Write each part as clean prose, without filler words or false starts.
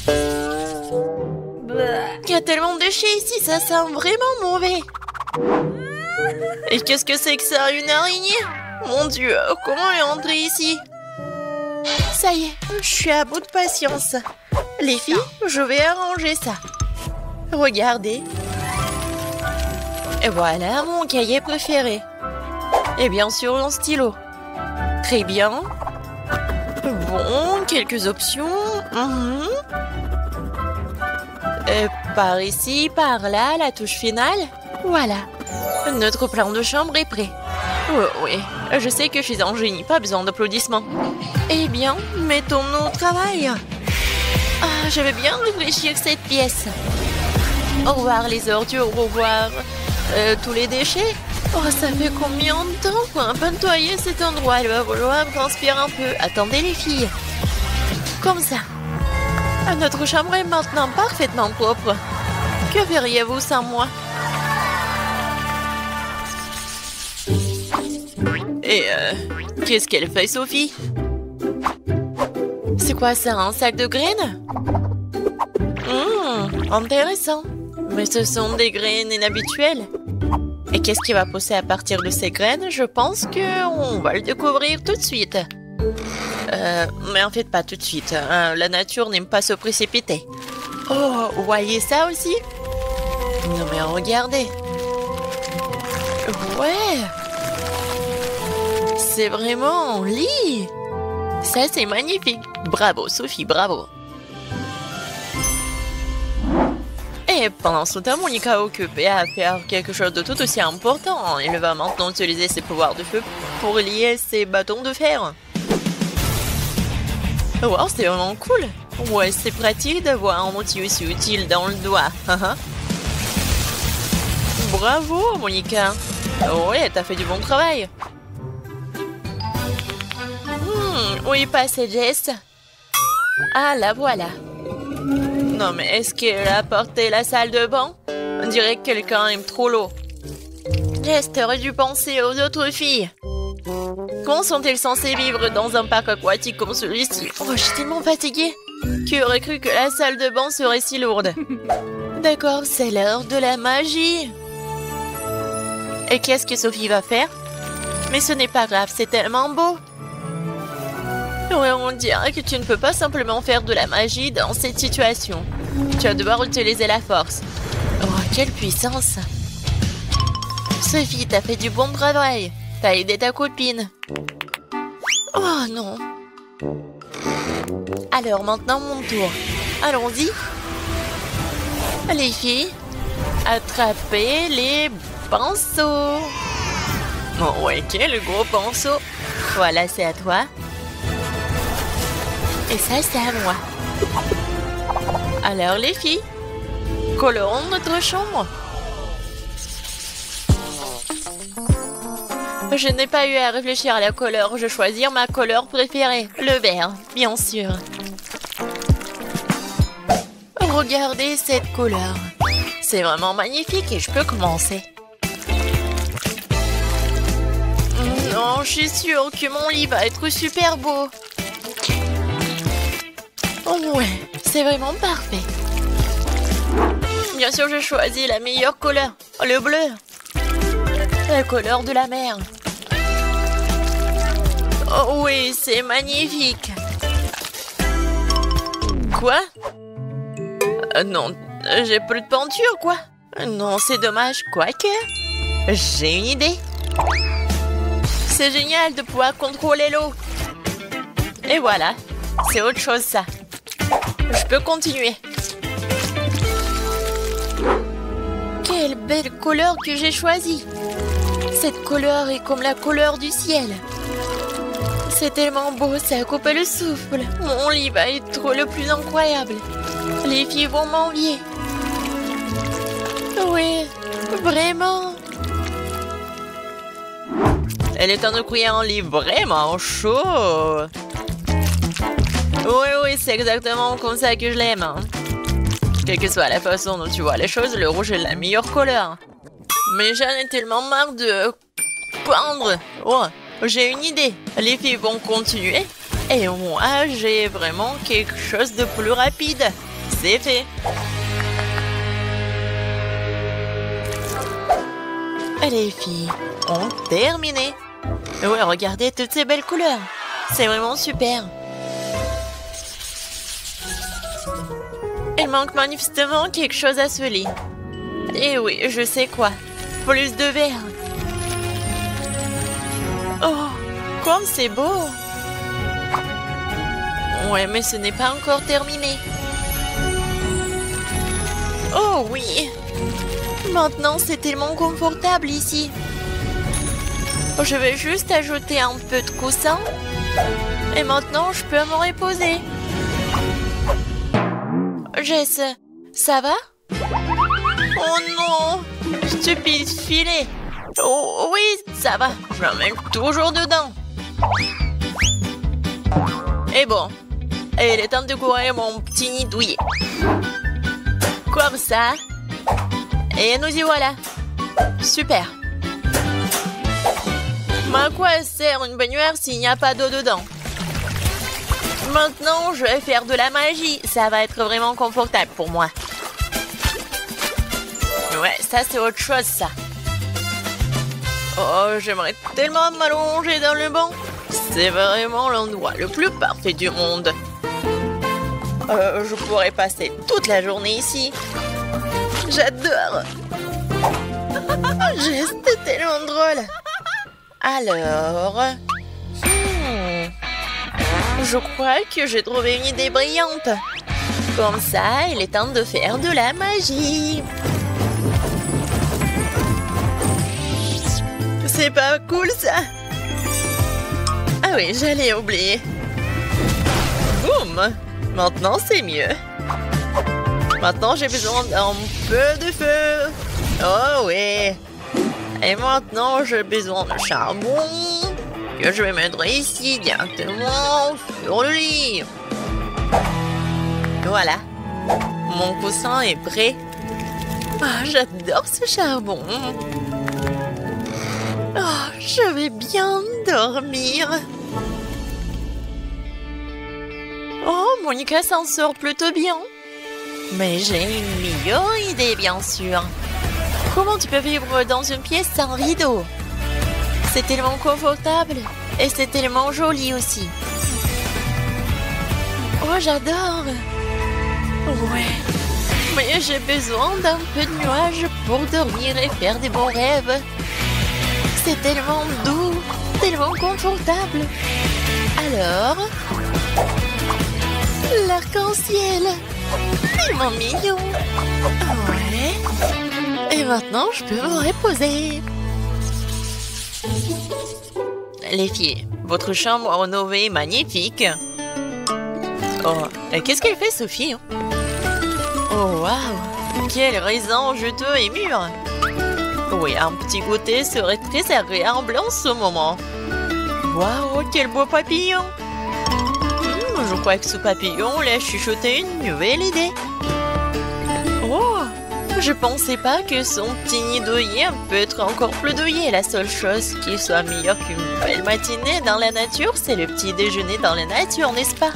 Il y a tellement de déchets ici, ça sent vraiment mauvais. Et qu'est-ce que c'est que ça, une araignée? Mon Dieu, comment est entrée ici? Ça y est, je suis à bout de patience. Les filles, je vais arranger ça. Regardez. Et voilà mon cahier préféré. Et bien sûr un stylo. Très bien. Bon, quelques options. Par ici, par là, la touche finale. Voilà. Notre plan de chambre est prêt. Oui, je sais que je suis un génie, pas besoin d'applaudissements. Eh bien, mettons-nous au travail. Ah, je vais bien réfléchir cette pièce. Au revoir les ordures, au revoir tous les déchets. Oh, ça fait combien de temps pour nettoyer cet endroit? Il va falloir transpirer un peu. Attendez les filles. Comme ça. Notre chambre est maintenant parfaitement propre. Que feriez-vous sans moi? Et qu'est-ce qu'elle fait, Sophie? C'est quoi ça, un sac de graines? Intéressant. Mais ce sont des graines inhabituelles. Et qu'est-ce qui va pousser à partir de ces graines? Je pense qu'on va le découvrir tout de suite. Mais en fait, pas tout de suite. La nature n'aime pas se précipiter. Oh, vous voyez ça aussi? Non mais regardez. Ouais. C'est vraiment un lit. Ça, c'est magnifique. Bravo, Sophie, bravo. Et pendant ce temps, Monica est occupée à faire quelque chose de tout aussi important. Elle va maintenant utiliser ses pouvoirs de feu pour lier ses bâtons de fer. Wow, c'est vraiment cool. Ouais, c'est pratique d'avoir un outil aussi utile dans le doigt. Bravo, Monica. Ouais, t'as fait du bon travail. Où est passée Jess? Ah, la voilà. Non, mais est-ce qu'elle a porté la salle de bain? On dirait que quelqu'un aime trop l'eau. Jess, t'aurais dû penser aux autres filles. Comment sont-elles censées vivre dans un parc aquatique comme celui-ci? Oh, je suis tellement fatiguée. Qui aurait cru que la salle de bain serait si lourde? D'accord, c'est l'heure de la magie. Et qu'est-ce que Sophie va faire? Mais ce n'est pas grave, c'est tellement beau. Ouais, on dirait que tu ne peux pas simplement faire de la magie dans cette situation. Tu vas devoir utiliser la force. Oh, quelle puissance! Sophie, t'as fait du bon travail. T'as aidé ta copine. Oh non. Alors maintenant mon tour. Allons-y. Les filles, attrapez les pinceaux. Oh ouais, quel gros pinceau. Voilà, c'est à toi. Et ça, c'est à moi. Alors les filles, colorons notre chambre. Je n'ai pas eu à réfléchir à la couleur. Je vais choisir ma couleur préférée. Le vert, bien sûr. Regardez cette couleur. C'est vraiment magnifique et je peux commencer. Non, je suis sûre que mon lit va être super beau. Oh ouais, c'est vraiment parfait. Bien sûr, je choisis la meilleure couleur. Le bleu. La couleur de la mer. Oh oui, c'est magnifique. Quoi? Non, j'ai plus de peinture, quoi. Non, c'est dommage. Quoique, j'ai une idée. C'est génial de pouvoir contrôler l'eau. Et voilà, c'est autre chose, ça. Je peux continuer. Quelle belle couleur que j'ai choisie. Cette couleur est comme la couleur du ciel. C'est tellement beau, ça coupe le souffle. Mon lit va être le plus incroyable. Les filles vont m'envier. Oui, vraiment. Elle est en train de créer un lit vraiment chaud. Oui, c'est exactement comme ça que je l'aime. Hein. Quelle que soit la façon dont tu vois les choses, le rouge est la meilleure couleur. Mais j'en ai tellement marre de peindre. Oh, j'ai une idée. Les filles vont continuer. Et moi, j'ai vraiment quelque chose de plus rapide. C'est fait. Les filles ont terminé. Ouais, regardez toutes ces belles couleurs. C'est vraiment super. Il manque manifestement quelque chose à ce lit. Et oui, je sais quoi. Plus de verre. Oh, comme c'est beau. Ouais, mais ce n'est pas encore terminé. Oh oui. Maintenant, c'est tellement confortable ici. Je vais juste ajouter un peu de coussin. Et maintenant, je peux me reposer. Jess, ça va? Oh non! Stupide filet! Oh oui, ça va. Je m'emmène toujours dedans. Et bon, il est temps de courir mon petit nid douillet. Comme ça. Et nous y voilà. Super. Mais à quoi sert une baignoire s'il n'y a pas d'eau dedans? Maintenant, je vais faire de la magie. Ça va être vraiment confortable pour moi. Ouais, ça c'est autre chose, ça. Oh, j'aimerais tellement m'allonger dans le banc. C'est vraiment l'endroit le plus parfait du monde. Je pourrais passer toute la journée ici. J'adore. C'est tellement drôle. Alors... je crois que j'ai trouvé une idée brillante. Comme ça, il est temps de faire de la magie. C'est pas cool, ça? Ah oui, j'allais oublier. Boum! Maintenant, c'est mieux. Maintenant, j'ai besoin d'un peu de feu. Oh oui. Et maintenant, j'ai besoin de charbon que je vais mettre ici directement sur le lit. Voilà. Mon coussin est prêt. Ah, j'adore ce charbon. Oh, je vais bien dormir. Oh, Monica s'en sort plutôt bien. Mais j'ai une meilleure idée, bien sûr. Comment tu peux vivre dans une pièce sans rideau? C'est tellement confortable et c'est tellement joli aussi. Oh, j'adore. Ouais. Mais j'ai besoin d'un peu de nuages pour dormir et faire des bons rêves. C'est tellement doux, tellement confortable. Alors, l'arc-en-ciel, tellement mignon. Ouais. Et maintenant, je peux me reposer. Les filles, votre chambre rénovée est magnifique. Oh, et qu'est-ce qu'elle fait, Sophie? Oh, waouh! Quel raisin juteux et mûr! Oui, un petit goûter serait très agréable en ce moment. Waouh, quel beau papillon! Je crois que ce papillon lui a chuchoté une nouvelle idée. Oh! Je pensais pas que son petit nid douillet peut être encore plus douillet. La seule chose qui soit meilleure qu'une belle matinée dans la nature, c'est le petit déjeuner dans la nature, n'est-ce pas?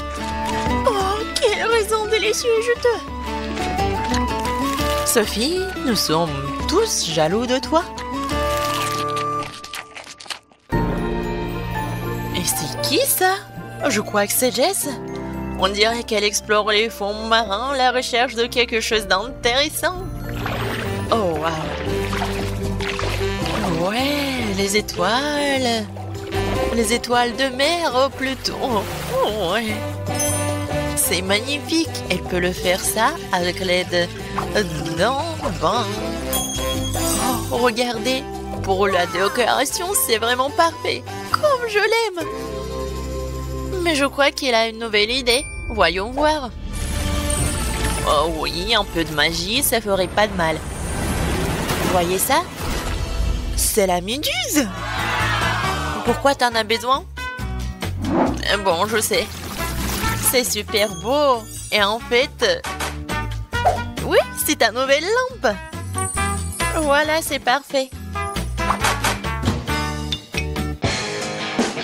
Oh, quel raisin délicieux et juteux! Sophie, nous sommes tous jaloux de toi. Et c'est qui ça? Je crois que c'est Jess. On dirait qu'elle explore les fonds marins à la recherche de quelque chose d'intéressant. Oh, wow. Ouais, les étoiles. Les étoiles de mer, oh, plutôt. Oh, ouais. C'est magnifique. Elle peut le faire ça avec l'aide d'un bain. Oh, regardez. Pour la décoration, c'est vraiment parfait. Comme je l'aime. Mais je crois qu'il a une nouvelle idée. Voyons voir. Oh oui, un peu de magie, ça ferait pas de mal. Voyez ça? C'est la méduse. Pourquoi t'en as besoin? Bon, je sais. C'est super beau. Et en fait... oui, c'est ta nouvelle lampe. Voilà, c'est parfait.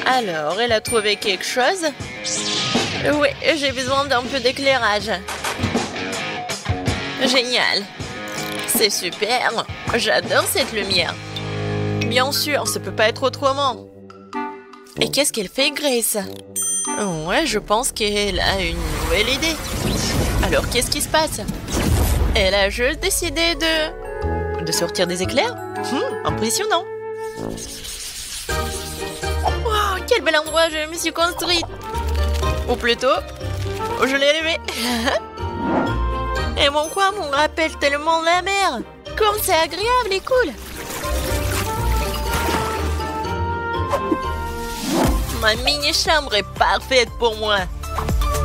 Alors, elle a trouvé quelque chose? Oui, j'ai besoin d'un peu d'éclairage. Génial. C'est super. J'adore cette lumière. Bien sûr, ça peut pas être autrement. Et qu'est-ce qu'elle fait, Grace? Ouais, je pense qu'elle a une nouvelle idée. Alors, qu'est-ce qui se passe? Elle a juste décidé de sortir des éclairs? Impressionnant. Wow, quel bel endroit je me suis construite. Ou plutôt, je l'ai élevé. Et mon coin me rappelle tellement la mer. Comme c'est agréable et cool. Ma mini-chambre est parfaite pour moi.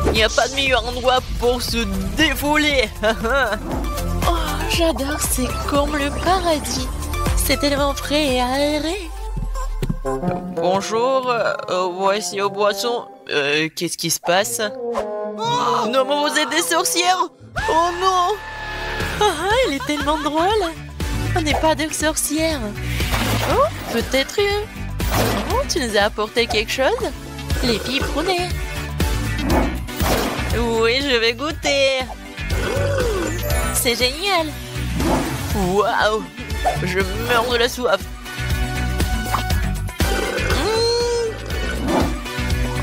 Il n'y a pas de meilleur endroit pour se défouler. Oh, j'adore, c'est comme le paradis. C'est tellement frais et aéré. Bonjour, voici aux boissons. Qu'est-ce qui se passe? Oh, non, mais vous êtes des sorcières? Oh non! Elle est tellement drôle. On n'est pas de sorcières. Oh, peut-être une. Oh, tu nous as apporté quelque chose? Les piperonnés. Oui, je vais goûter. C'est génial. Waouh! Je meurs de la soif.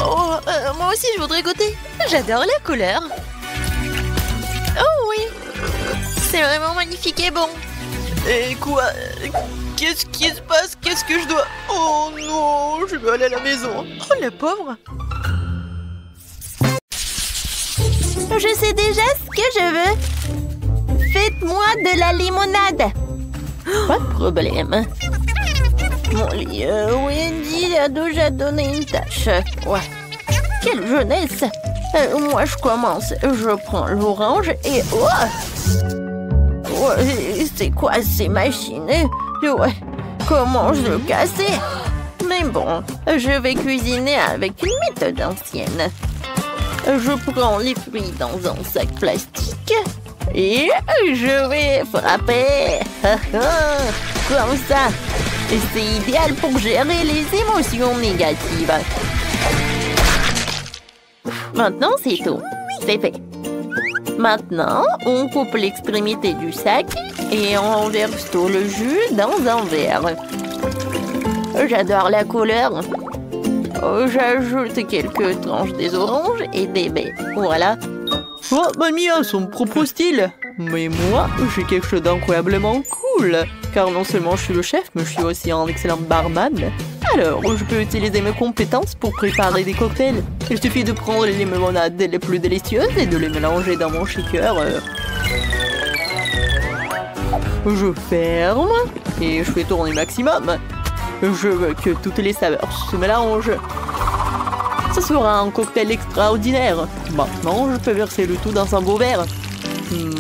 Oh, moi aussi je voudrais goûter. J'adore la couleur. Oh oui. C'est vraiment magnifique et bon. Et quoi? Qu'est-ce qui se passe? Qu'est-ce que je dois... Oh non, je veux aller à la maison. Oh, le pauvre. Je sais déjà ce que je veux. Faites-moi de la limonade. Pas de problème. Mon lit, Wendy a déjà donné une tâche. Ouais. Quelle jeunesse. Moi, je commence. Je prends l'orange et... Ouais, c'est quoi ces machines? Ouais, comment je le casser? Mais bon, je vais cuisiner avec une méthode ancienne. Je prends les fruits dans un sac plastique et je vais frapper. Comme ça. C'est idéal pour gérer les émotions négatives. Maintenant, c'est tout. C'est fait. Maintenant, on coupe l'extrémité du sac et on verse tout le jus dans un verre. J'adore la couleur. J'ajoute quelques tranches des oranges et des baies. Voilà. Oh, mamie a son propre style. Mais moi, j'ai quelque chose d'incroyablement cool. Car non seulement je suis le chef, mais je suis aussi un excellent barman. Alors, je peux utiliser mes compétences pour préparer des cocktails. Il suffit de prendre les limonades les plus délicieuses et de les mélanger dans mon shaker. Je ferme et je fais tourner maximum. Je veux que toutes les saveurs se mélangent. Ce sera un cocktail extraordinaire. Maintenant, je peux verser le tout dans un beau verre.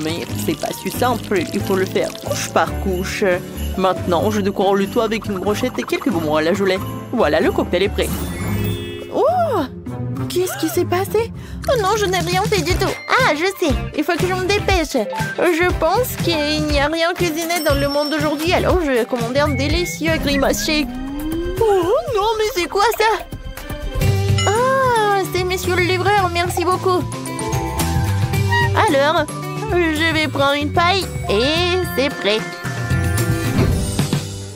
Mais c'est pas si simple, il faut le faire couche par couche. Maintenant, je décore le tout avec une brochette et quelques bonbons à la gelée. Voilà, le cocktail est prêt. Oh! Qu'est-ce qui s'est passé? Oh non, je n'ai rien fait du tout. Ah, je sais, il faut que je me dépêche. Je pense qu'il n'y a rien cuisiné dans le monde d'aujourd'hui, alors je vais commander un délicieux grimace shake. Oh non, mais c'est quoi ça? Ah, c'est monsieur le livreur, merci beaucoup. Alors, je vais prendre une paille et c'est prêt.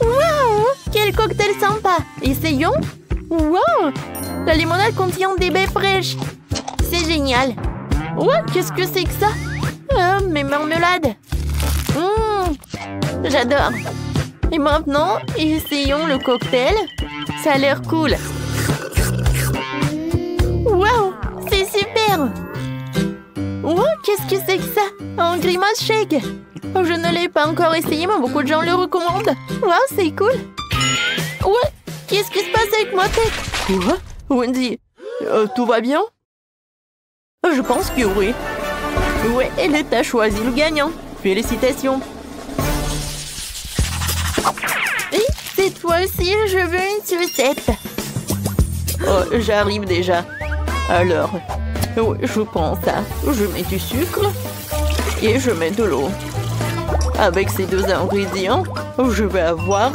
Waouh! Quel cocktail sympa! Essayons! Waouh! La limonade contient des baies fraîches. C'est génial. Ouais, qu'est-ce que c'est que ça? Mes marmelades. J'adore. Et maintenant, essayons le cocktail. Ça a l'air cool. Waouh! C'est super! Oh, qu'est-ce que c'est que ça? Un grimace shake. Je ne l'ai pas encore essayé, mais beaucoup de gens le recommandent. Wow, c'est cool. Ouais, qu'est-ce qui se passe avec ma tête? Quoi? Wendy, tout va bien? Je pense que oui. Ouais, elle t'a choisi le gagnant. Félicitations. Et cette fois-ci, je veux une sucette. Oh, j'arrive déjà. Alors, oui, je prends ça. Je mets du sucre et je mets de l'eau. Avec ces deux ingrédients, je vais avoir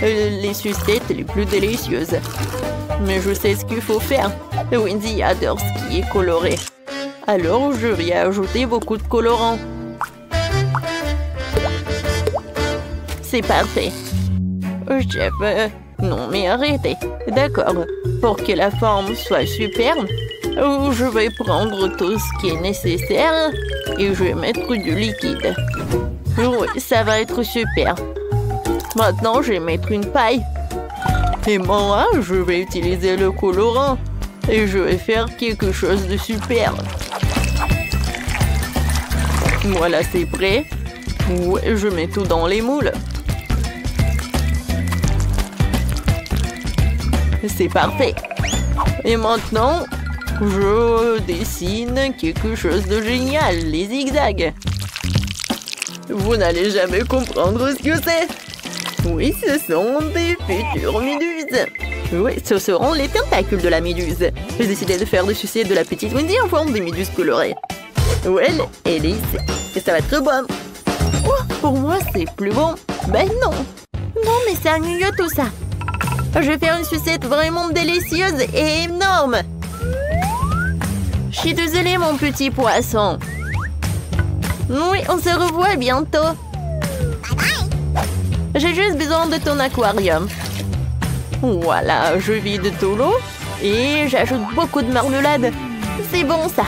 les sucettes les plus délicieuses. Mais je sais ce qu'il faut faire. Wendy adore ce qui est coloré. Alors, je vais ajouter beaucoup de colorants. C'est parfait. Chef, non mais arrêtez. D'accord, pour que la forme soit superbe, je vais prendre tout ce qui est nécessaire et je vais mettre du liquide. Oui, ça va être super. Maintenant, je vais mettre une paille. Et moi, je vais utiliser le colorant et je vais faire quelque chose de super. Voilà, c'est prêt. Ouais, je mets tout dans les moules. C'est parfait. Et maintenant, je dessine quelque chose de génial, les zigzags. Vous n'allez jamais comprendre ce que c'est. Oui, ce sont des futures méduses. Oui, ce seront les tentacules de la méduse. J'ai décidé de faire des sucettes de la petite Wendy en forme de méduse colorée. Ouais, elle est ici. Et ça va être bon. Oh, pour moi, c'est plus bon. Ben non. Non, mais c'est ennuyeux tout ça. Je vais faire une sucette vraiment délicieuse et énorme. Je suis désolée, mon petit poisson. Oui, on se revoit bientôt. J'ai juste besoin de ton aquarium. Voilà, je vide tout l'eau et j'ajoute beaucoup de marmelade. C'est bon, ça.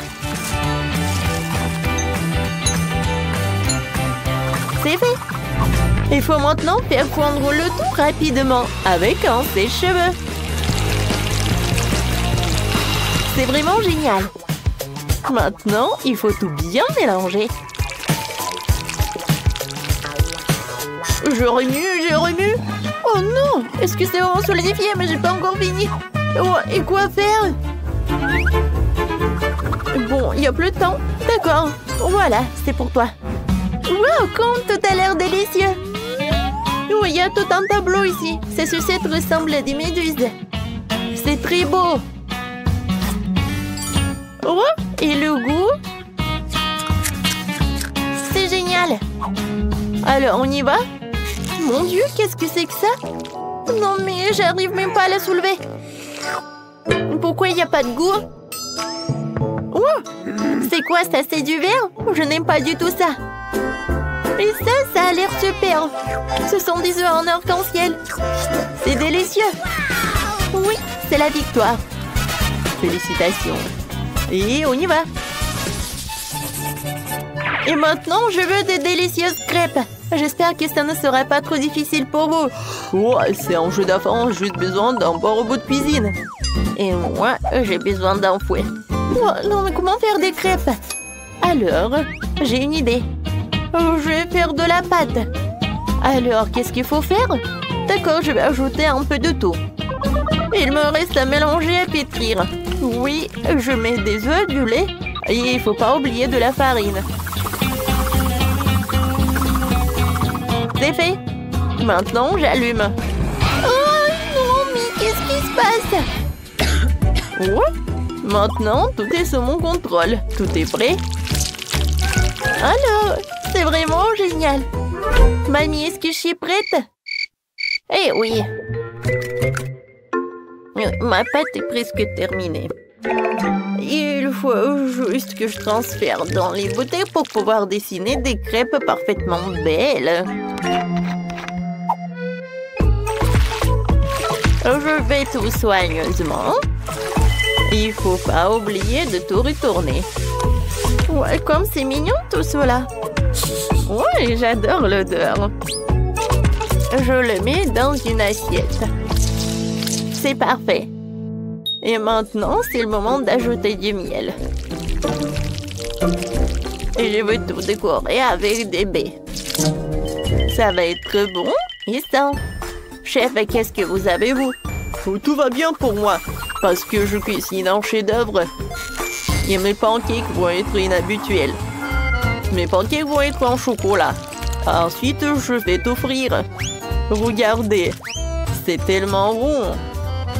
C'est fait. Il faut maintenant faire fondre le tout rapidement avec un sèche-cheveux. C'est vraiment génial. Maintenant, il faut tout bien mélanger. Je remue. Oh non, est-ce que c'est vraiment solidifié? Mais j'ai pas encore fini. Oh, et quoi faire? Bon, il n'y a plus de temps. D'accord, voilà, c'est pour toi. Wow, comme tout a l'air délicieux. Oh, il y a tout un tableau ici. Ces sucettes ressemblent à des méduses. C'est très beau. Oh, et le goût? C'est génial. Alors, on y va? Mon Dieu, qu'est-ce que c'est que ça? Non, mais j'arrive même pas à la soulever. Pourquoi il n'y a pas de goût? Oh, c'est quoi ça? C'est du verre? Je n'aime pas du tout ça. Et ça a l'air super. Ce sont des œufs en arc-en-ciel. C'est délicieux. Oui, c'est la victoire. Félicitations. Et on y va. Et maintenant, je veux des délicieuses crêpes. J'espère que ça ne sera pas trop difficile pour vous. Ouais, c'est un jeu d'enfant, juste besoin d'un bon robot de cuisine. Et moi, j'ai besoin d'un fouet. Oh, non, mais comment faire des crêpes? Alors, j'ai une idée. Je vais faire de la pâte. Alors, qu'est-ce qu'il faut faire? D'accord, je vais ajouter un peu de tout. Il me reste à mélanger et pétrir. Oui, je mets des œufs, du lait et il ne faut pas oublier de la farine. C'est fait. Maintenant, j'allume. Oh non, mais qu'est-ce qui se passe? Oh, maintenant, tout est sous mon contrôle. Tout est prêt. Alors, c'est vraiment génial. Mamie, est-ce que je suis prête? Eh oui. Ma pâte est presque terminée. Il faut juste que je transfère dans les bouteilles pour pouvoir dessiner des crêpes parfaitement belles. Je vais tout soigneusement. Il faut pas oublier de tout retourner. Ouais, comme c'est mignon tout cela. Ouais, j'adore l'odeur. Je le mets dans une assiette. C'est parfait. Et maintenant, c'est le moment d'ajouter du miel. Et je veux tout décorer avec des baies. Ça va être bon et sain. Chef, qu'est-ce que vous avez, vous? Tout va bien pour moi, parce que je cuisine un chef-d'œuvre. Et mes pancakes vont être inhabituels. Mes pancakes vont être en chocolat. Ensuite, je vais tout frire. Regardez, c'est tellement rond.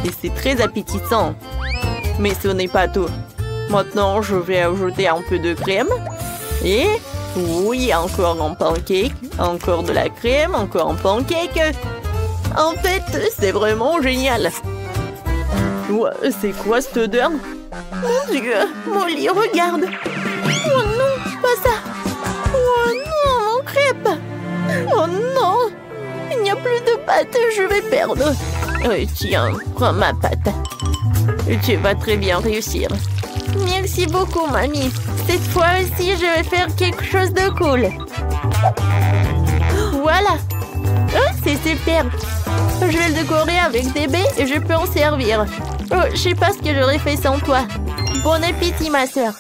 Et c'est très appétissant. Mais ce n'est pas tout. Maintenant, je vais ajouter un peu de crème. Et oui, encore un pancake. Encore de la crème, encore un pancake. En fait, c'est vraiment génial. Ouais, c'est quoi cette odeur? Mon Dieu, Molly, regarde. Oh non, pas ça. Oh non, mon crêpe. Oh non. pâte, je vais perdre. Tiens, prends ma pâte. Tu vas très bien réussir. Merci beaucoup, mamie. Cette fois aussi, je vais faire quelque chose de cool. Voilà. Oh, c'est super. Je vais le décorer avec des baies et je peux en servir. Oh, je sais pas ce que j'aurais fait sans toi. Bon appétit, ma sœur.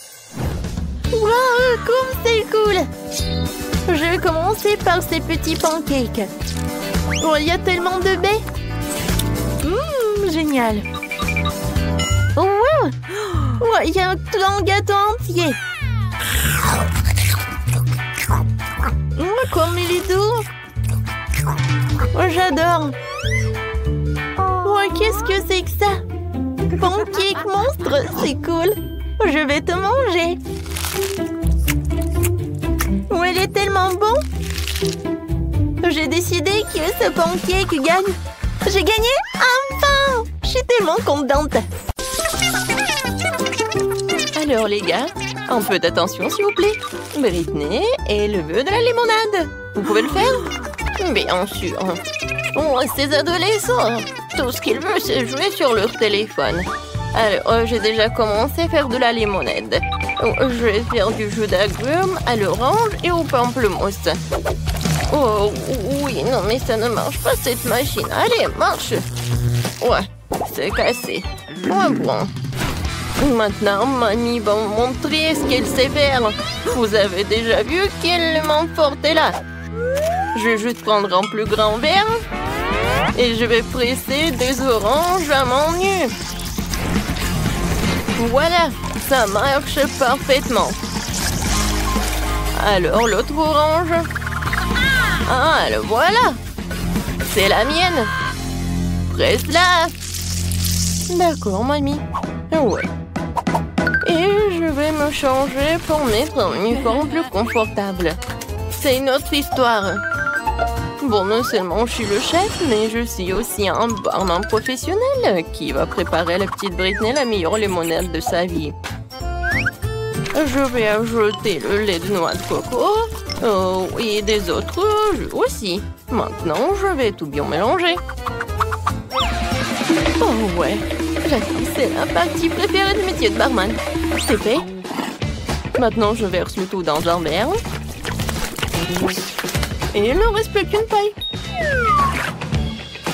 Wow, comme c'est cool. Je vais commencer par ces petits pancakes. Oh, il y a tellement de baies. Génial. Oh, wow. Oh, il y a un gâteau entier. Comme il est doux. Oh, j'adore. Oh, qu'est-ce que c'est que ça? Pancake monstre, c'est cool. Je vais te manger. Oh, il est tellement bon. J'ai décidé que ce pancake gagne. J'ai gagné? Enfin! Je suis tellement contente. Alors les gars, un peu d'attention s'il vous plaît. Britney et le vœu de la limonade. Vous pouvez le faire? Bien sûr. Oh, ces adolescents, tout ce qu'ils veulent, c'est jouer sur leur téléphone. Alors, j'ai déjà commencé à faire de la limonade. Oh, je vais faire du jus d'agrumes à l'orange et au pamplemousse. Oh, oui, non, mais ça ne marche pas, cette machine. Allez, marche. Ouais, c'est cassé. Ouais, bon. Maintenant, mamie va me montrer ce qu'elle sait faire. Vous avez déjà vu quel élément fort est là. Je vais juste prendre un plus grand verre et je vais presser des oranges à mon nu. Voilà, ça marche parfaitement. Alors, l'autre orange. Ah, le voilà. C'est la mienne. Presse-la. D'accord, mamie. Ouais. Et je vais me changer pour mettre un uniforme plus confortable. C'est une autre histoire. Bon, non seulement je suis le chef, mais je suis aussi un barman professionnel qui va préparer à la petite Britney la meilleure limonade de sa vie. Je vais ajouter le lait de noix de coco et des autres jus aussi. Maintenant, je vais tout bien mélanger. Oh ouais, c'est la partie préférée du métier de barman. C'est fait. Maintenant, je verse le tout dans un verre. Et il ne reste plus qu'une paille.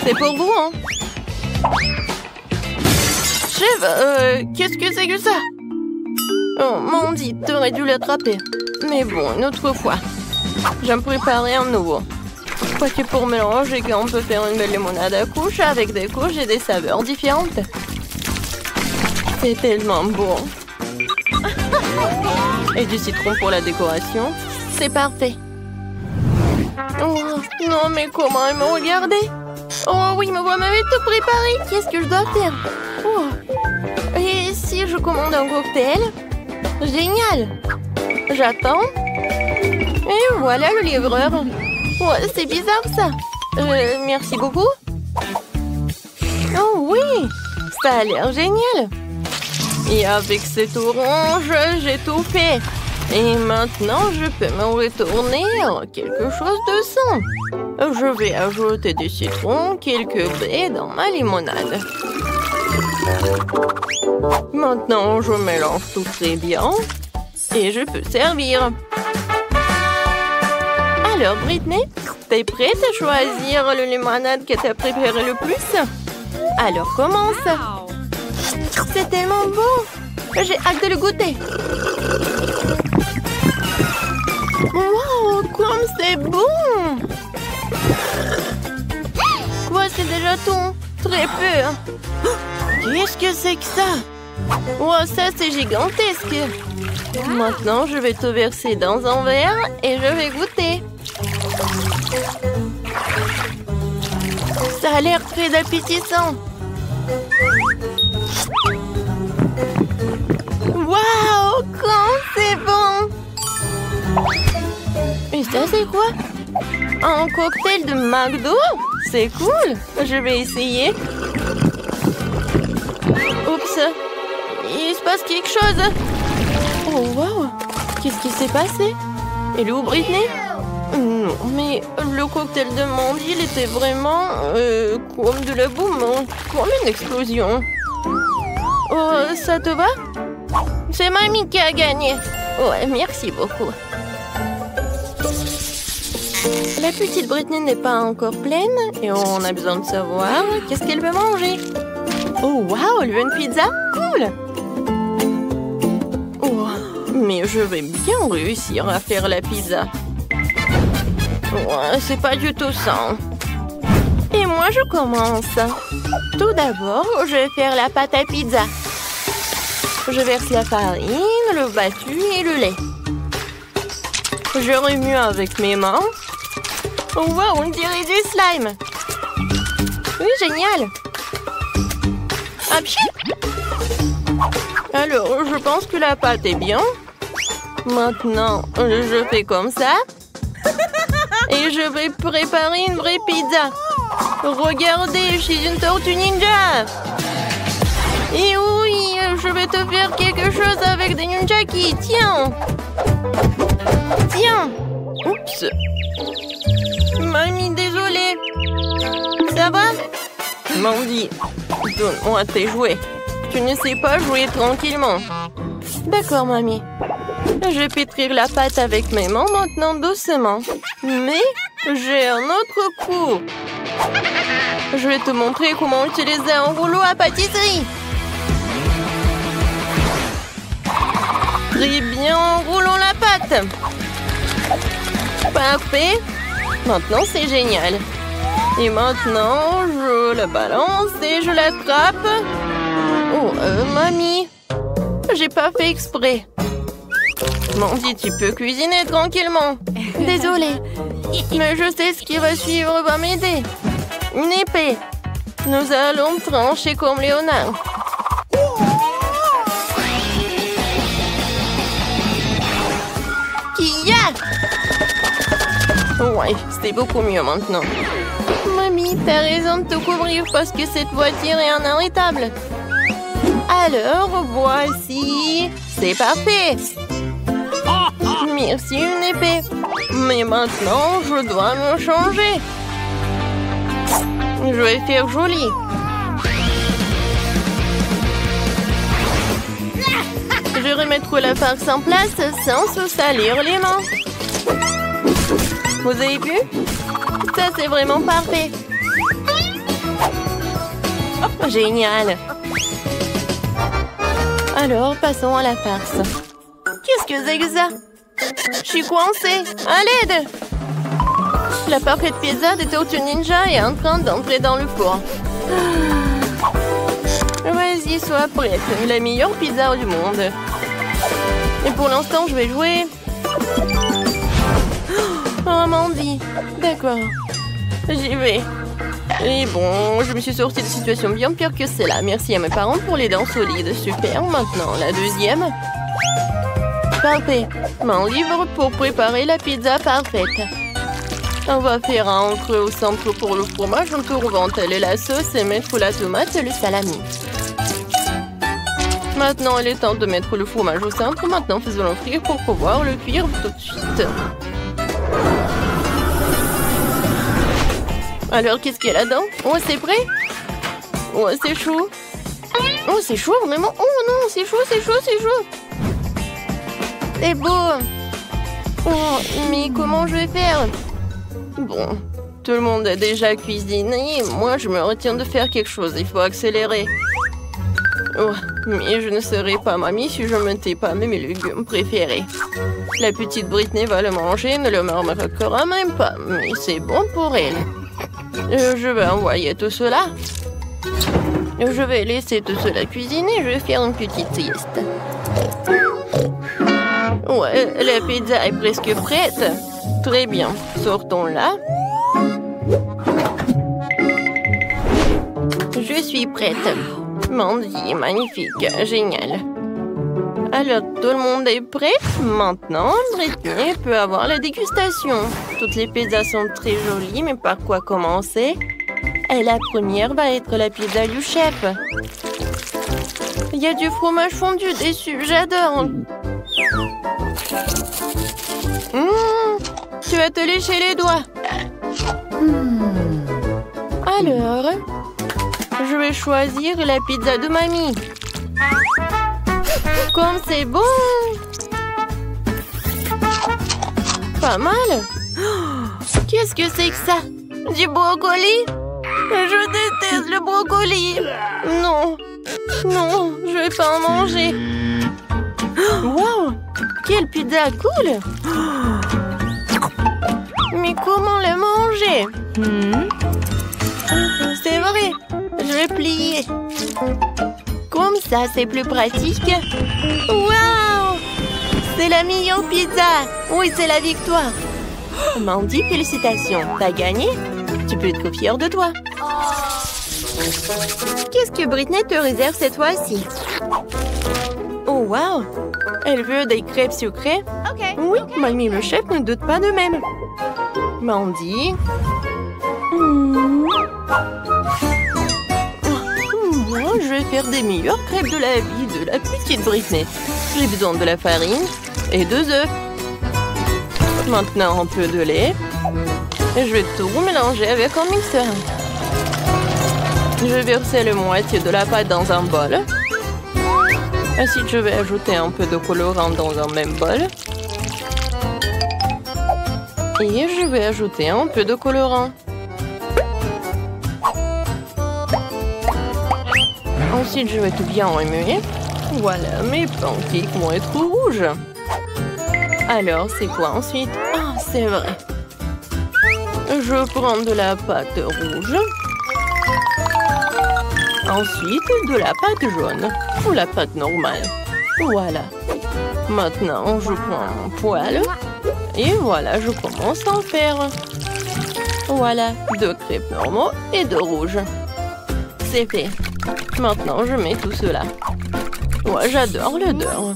C'est pour vous, hein? Chef, qu'est-ce que c'est que ça? Oh, Mandy, t'aurais dû l'attraper. Mais bon, une autre fois. Je vais me préparer un nouveau. Quoi que pour mélanger, on peut faire une belle limonade à couches avec des couches et des saveurs différentes. C'est tellement bon. Et du citron pour la décoration. C'est parfait. Oh, non, mais comment ils m'ont regardé? Oh oui, mais vous m'avez tout préparé. Qu'est-ce que je dois faire? Oh. Et si je commande un cocktail? Génial. J'attends. Et voilà le livreur. Oh, c'est bizarre ça. Merci beaucoup. Oh oui, ça a l'air génial. Et avec cette orange, j'ai tout fait. Et maintenant, je peux me retourner en quelque chose de sain. Je vais ajouter du citron, quelques baies dans ma limonade. Maintenant, je mélange tout très bien. Et je peux servir. Alors, Britney, t'es prête à choisir le limonade que t'as préféré le plus? Alors, commence. C'est tellement bon. J'ai hâte de le goûter. Wow, comme c'est bon! Quoi, c'est déjà tout? Très peu. Qu'est-ce que c'est que ça? Wow, ça c'est gigantesque. Maintenant, je vais tout verser dans un verre et je vais goûter. Ça a l'air très appétissant. Waouh, comme c'est bon! Et ça, c'est quoi? Un cocktail de McDo? C'est cool! Je vais essayer. Oups! Il se passe quelque chose! Oh, wow! Qu'est-ce qui s'est passé? Elle est où, Britney? Non, mais le cocktail de Mandy, il était vraiment comme de la boum, comme une explosion. Oh, ça te va? C'est Mamie qui a gagné. Ouais, merci beaucoup. La petite Britney n'est pas encore pleine et on a besoin de savoir qu'est-ce qu'elle veut manger. Oh, waouh, elle veut une pizza? Cool! Oh, mais je vais bien réussir à faire la pizza. Ouais, c'est pas du tout ça. Et moi, je commence. Tout d'abord, je vais faire la pâte à pizza. Je verse la farine, le battu et le lait. Je remue avec mes mains. Wow, on dirait du slime. Oui, génial. Apchi. Alors, je pense que la pâte est bien. Maintenant, je fais comme ça. Et je vais préparer une vraie pizza. Regardez, je suis une tortue ninja. Et oui, je vais te faire quelque chose avec des nunchaki. Tiens. Tiens. Oups. Mamie, désolée. Ça va? Mandy, donne-moi tes jouets. Tu ne sais pas jouer tranquillement. D'accord, mamie. Je vais pétrir la pâte avec mes mains maintenant doucement. Mais j'ai un autre coup. Je vais te montrer comment utiliser un rouleau à pâtisserie. Très bien, enroulons la pâte. Parfait. Maintenant, c'est génial. Et maintenant, je la balance et je l'attrape. Oh, mamie. J'ai pas fait exprès. Mandy, tu peux cuisiner tranquillement. Désolée. Mais je sais ce qui va suivre va m'aider. Une épée. Nous allons trancher comme Léonard. Kia! Ouais, c'est beaucoup mieux maintenant. Mamie, t'as raison de te couvrir parce que cette voiture est inarrêtable. Alors, voici. C'est parfait. Merci, une épée. Mais maintenant, je dois me changer. Je vais faire joli. Je vais remettre la farce en place sans se salir les mains. Vous avez vu? Ça, c'est vraiment parfait. Génial. Alors, passons à la farce. Qu'est-ce que c'est que ça? Je suis coincée. À l'aide! La parfaite pizza des Tortues Ninja est en train d'entrer dans le four. Vas-y, sois prête. La meilleure pizza du monde. Et pour l'instant, je vais jouer. Oh, Mandy. D'accord. J'y vais. Et bon, je me suis sortie de situation bien pire que celle-là. Merci à mes parents pour les dents solides. Super. Maintenant, la deuxième. Parfait. Mon livre pour préparer la pizza parfaite. On va faire un creux au centre pour le fromage, un tour venteler la sauce et mettre la tomate et le salami. Maintenant, il est temps de mettre le fromage au centre. Maintenant, faisons-le frire pour pouvoir le cuire tout de suite. Alors, qu'est-ce qu'il y a là-dedans? Oh, c'est prêt? Oh, c'est chaud. Oh, c'est chaud, vraiment. Oh non, c'est chaud, c'est chaud, c'est chaud. C'est beau. Oh, mais comment je vais faire? Bon, tout le monde a déjà cuisiné. Moi, je me retiens de faire quelque chose. Il faut accélérer. Oh, mais je ne serai pas mamie si je ne me tais pas mes légumes préférés. La petite Britney va le manger, ne le remarquera même pas. Mais c'est bon pour elle. Je vais envoyer tout cela. Je vais laisser tout cela cuisiner. Je vais faire une petite sieste. Ouais, la pizza est presque prête. Très bien. Sortons-la. Je suis prête. Mandy, magnifique. Génial. Alors, tout le monde est prêt? Maintenant, Britney peut avoir la dégustation. Toutes les pizzas sont très jolies, mais par quoi commencer? Et la première va être la pizza du chef. Il y a du fromage fondu dessus, j'adore. Tu tu vas te lécher les doigts. Alors, je vais choisir la pizza de mamie. Comme c'est bon! Pas mal! Qu'est-ce que c'est que ça? Du brocoli? Je déteste le brocoli! Non! Non, je vais pas en manger! Wow! Quelle pizza cool! Mais comment la manger? C'est vrai! Je vais plier! Comme ça, c'est plus pratique. Waouh! C'est la meilleure pizza! Oui, c'est la victoire! Mandy, félicitations! T'as gagné? Tu peux être fière de toi! Qu'est-ce que Britney te réserve cette fois-ci? Oh, waouh! Elle veut des crêpes sucrées? Oui, mamie le chef ne doute pas de même. Mandy... Moi, je vais faire des meilleures crêpes de la vie de la petite Britney. J'ai besoin de la farine et 2 œufs. Maintenant, un peu de lait. Et je vais tout mélanger avec un mixeur. Je vais verser la moitié de la pâte dans un bol. Ensuite, je vais ajouter un peu de colorant dans un même bol. Et je vais ajouter un peu de colorant. Ensuite, je vais tout bien remuer. Voilà, mes pancakes vont être rouges. Alors, c'est quoi ensuite? Ah, c'est vrai. Je prends de la pâte rouge. Ensuite, de la pâte jaune. Ou la pâte normale. Voilà. Maintenant, je prends un poêle. Et voilà, je commence à en faire. Voilà, 2 crêpes normaux et 2 rouges. C'est fait. Maintenant, je mets tout cela. Ouais, j'adore l'odeur.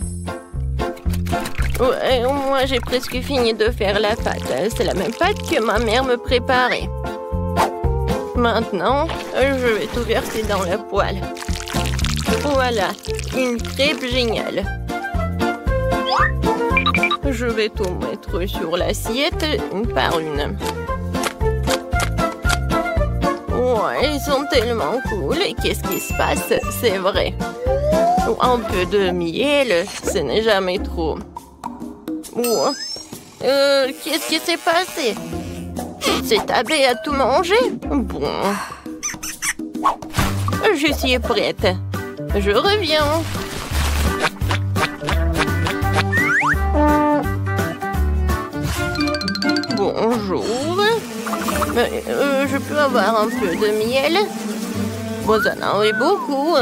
Ouais, moi, j'ai presque fini de faire la pâte. C'est la même pâte que ma mère me préparait. Maintenant, je vais tout verser dans la poêle. Voilà, une crêpe géniale. Je vais tout mettre sur l'assiette une par une. Ouais, ils sont tellement cool. Qu'est-ce qui se passe? C'est vrai. Un peu de miel, ce n'est jamais trop. Qu'est-ce qui s'est passé? C'est tablé à tout manger? Bon. Je suis prête. Je reviens. Bonjour. Je peux avoir un peu de miel? Vous en avez beaucoup.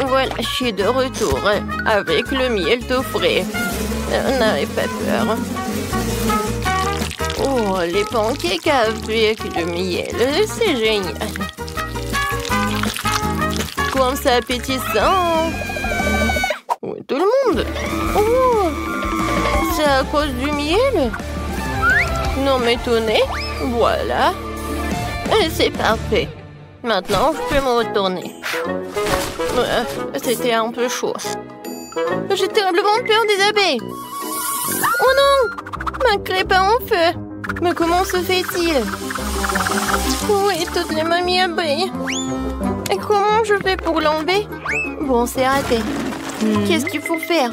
Voilà, je suis de retour avec le miel tout frais. N'avez pas peur. Oh, les pancakes avec le miel, c'est génial. Comme ça appétissant. Oui, tout le monde. Oh, c'est à cause du miel? Non, m'étonnez. Voilà. C'est parfait. Maintenant, je peux me retourner. C'était un peu chaud. J'ai terriblement peur des abeilles. Oh non! Ma crêpe est en feu. Mais comment se fait-il? Oui, toutes les mamies abeilles. Et comment je fais pour l'enlever? Bon, c'est raté. Qu'est-ce qu'il faut faire?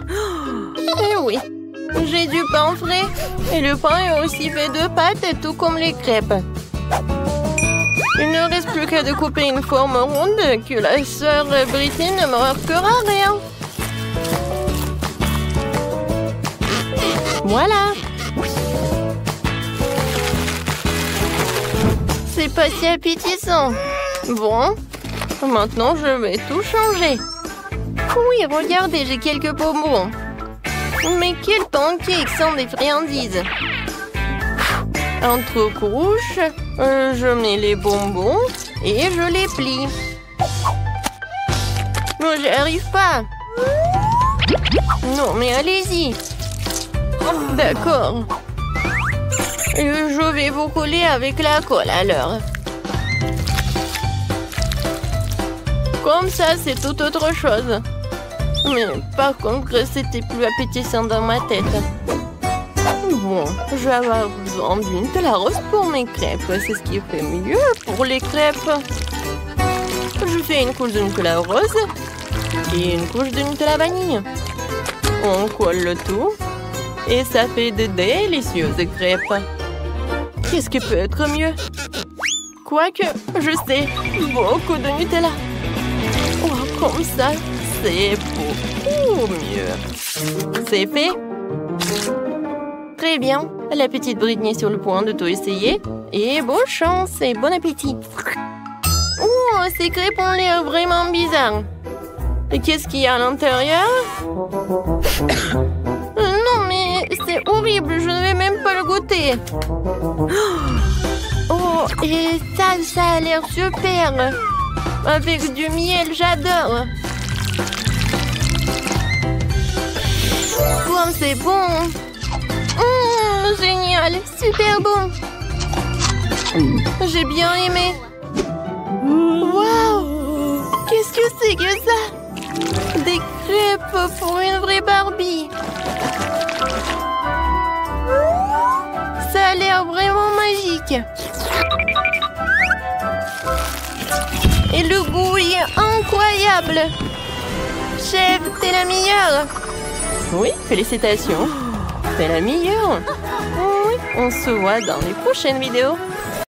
Eh oui, j'ai du pain frais. Et le pain est aussi fait de pâtes, tout comme les crêpes. Il ne reste plus qu'à découper une forme ronde que la sœur Britney ne me remarquera rien. Voilà. C'est pas si appétissant. Bon, maintenant je vais tout changer. Oui, regardez, j'ai quelques bonbons. Mais quels pancakes sans des friandises. Entre couches, je mets les bonbons et je les plie. Non, j'y arrive pas. Non, mais allez-y. D'accord. Je vais vous coller avec la colle alors. Comme ça, c'est tout autre chose. Mais par contre, c'était plus appétissant dans ma tête. Bon, je vais avoir besoin d'une Nutella rose pour mes crêpes. C'est ce qui fait mieux pour les crêpes. Je fais une couche de Nutella rose et une couche de Nutella vanille. On colle le tout et ça fait de délicieuses crêpes. Qu'est-ce qui peut être mieux? Quoique, je sais, beaucoup de Nutella. Oh, comme ça, c'est beaucoup mieux. C'est fait. Très bien. La petite Britney est sur le point de tout essayer. Et bonne chance et bon appétit. Oh, ces crêpes ont l'air vraiment bizarres. Et qu'est-ce qu'il y a à l'intérieur? Non, mais c'est horrible. Je ne vais même pas le goûter. Oh, et ça a l'air super. Avec du miel, j'adore. Bon, c'est bon. Génial, super bon. J'ai bien aimé. Waouh! Qu'est-ce que c'est que ça? Des crêpes pour une vraie Barbie. Ça a l'air vraiment magique. Et le goût est incroyable. Chef, t'es la meilleure. Oui, félicitations. T'es la meilleure. Oui, on se voit dans les prochaines vidéos.